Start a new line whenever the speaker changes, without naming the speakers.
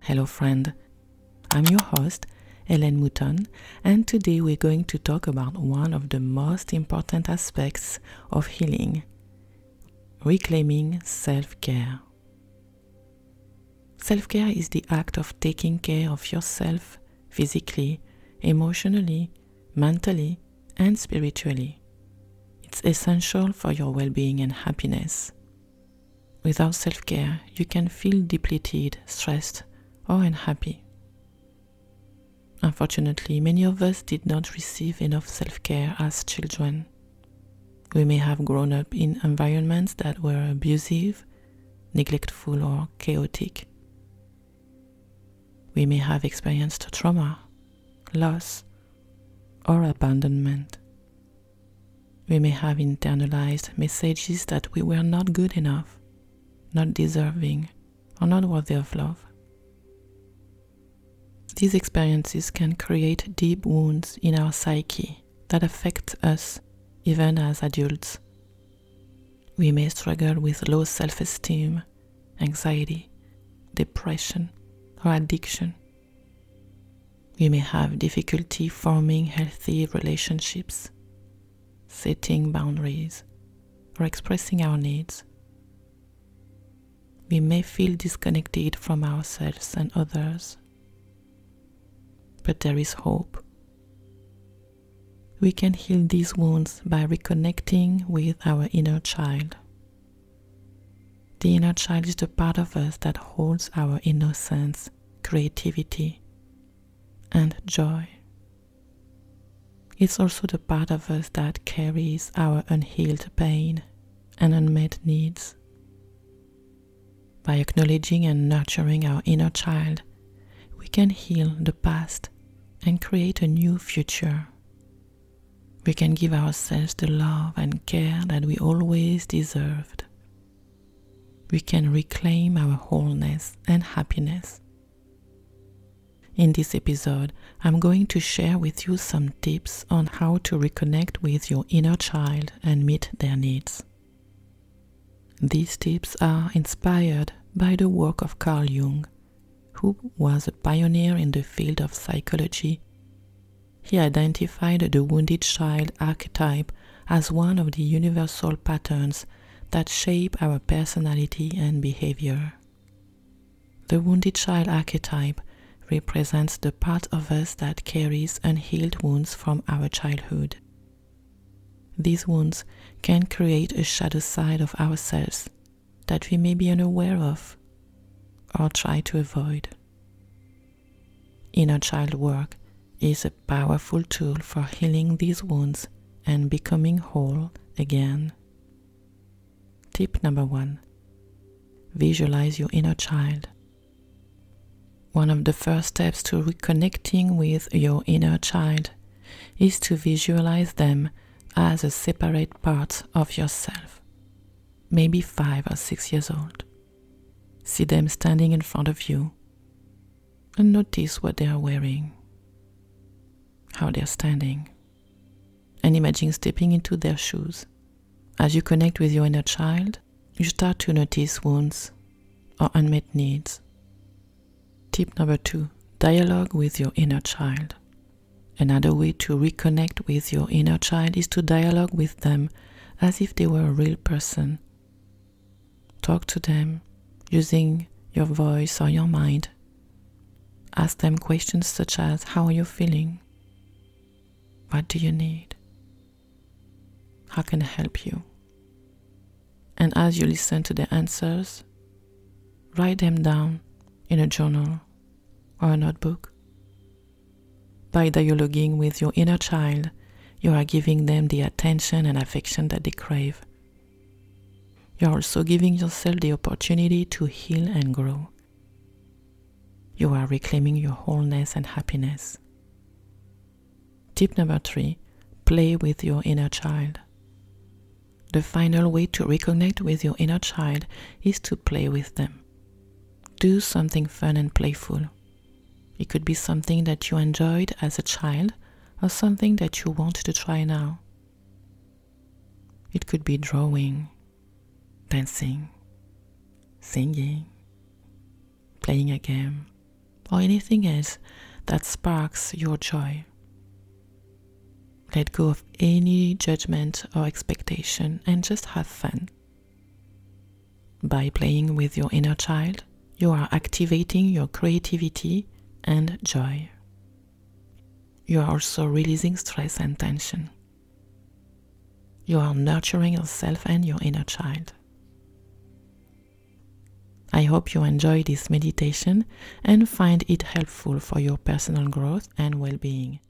Hello friend, I'm your host, Hélène Mouton, and today we're going to talk about one of the most important aspects of healing, reclaiming self-care. Self-care is the act of taking care of yourself physically, emotionally, mentally, and spiritually. It's essential for your well-being and happiness. Without self-care, you can feel depleted, stressed, or unhappy. Unfortunately, many of us did not receive enough self-care as children. We may have grown up in environments that were abusive, neglectful, or chaotic. We may have experienced trauma, loss, or abandonment. We may have internalized messages that we were not good enough, not deserving, or not worthy of love. These experiences can create deep wounds in our psyche that affect us even as adults. We may struggle with low self-esteem, anxiety, depression, or addiction. We may have difficulty forming healthy relationships, setting boundaries, or expressing our needs. We may feel disconnected from ourselves and others. But there is hope. We can heal these wounds by reconnecting with our inner child. The inner child is the part of us that holds our innocence, creativity, and joy. It's also the part of us that carries our unhealed pain and unmet needs. By acknowledging and nurturing our inner child, we can heal the past and create a new future. We can give ourselves the love and care that we always deserved. We can reclaim our wholeness and happiness. In this episode, I'm going to share with you some tips on how to reconnect with your inner child and meet their needs. These tips are inspired by the work of Carl Jung, who was a pioneer in the field of psychology. He identified the wounded child archetype as one of the universal patterns that shape our personality and behavior. The wounded child archetype represents the part of us that carries unhealed wounds from our childhood. These wounds can create a shadow side of ourselves that we may be unaware of or try to avoid. Inner child work is a powerful tool for healing these wounds and becoming whole again. Tip number 1. Visualize your inner child. One of the first steps to reconnecting with your inner child is to visualize them as a separate part of yourself, maybe 5 or 6 years old. See them standing in front of you and notice what they are wearing, how they are standing, and imagine stepping into their shoes. As you connect with your inner child, you start to notice wounds or unmet needs. Tip number 2, dialogue with your inner child. Another way to reconnect with your inner child is to dialogue with them as if they were a real person. Talk to them using your voice or your mind. Ask them questions such as, how are you feeling? What do you need? How can I help you? And as you listen to the answers, write them down in a journal or a notebook. By dialoguing with your inner child, you are giving them the attention and affection that they crave. You are also giving yourself the opportunity to heal and grow. You are reclaiming your wholeness and happiness. Tip number 3, play with your inner child. The final way to reconnect with your inner child is to play with them. Do something fun and playful. It could be something that you enjoyed as a child or something that you want to try now. It could be drawing, dancing, singing, playing a game, or anything else that sparks your joy. Let go of any judgment or expectation and just have fun. By playing with your inner child, you are activating your creativity and joy. You are also releasing stress and tension. You are nurturing yourself and your inner child. I hope you enjoy this meditation and find it helpful for your personal growth and well-being.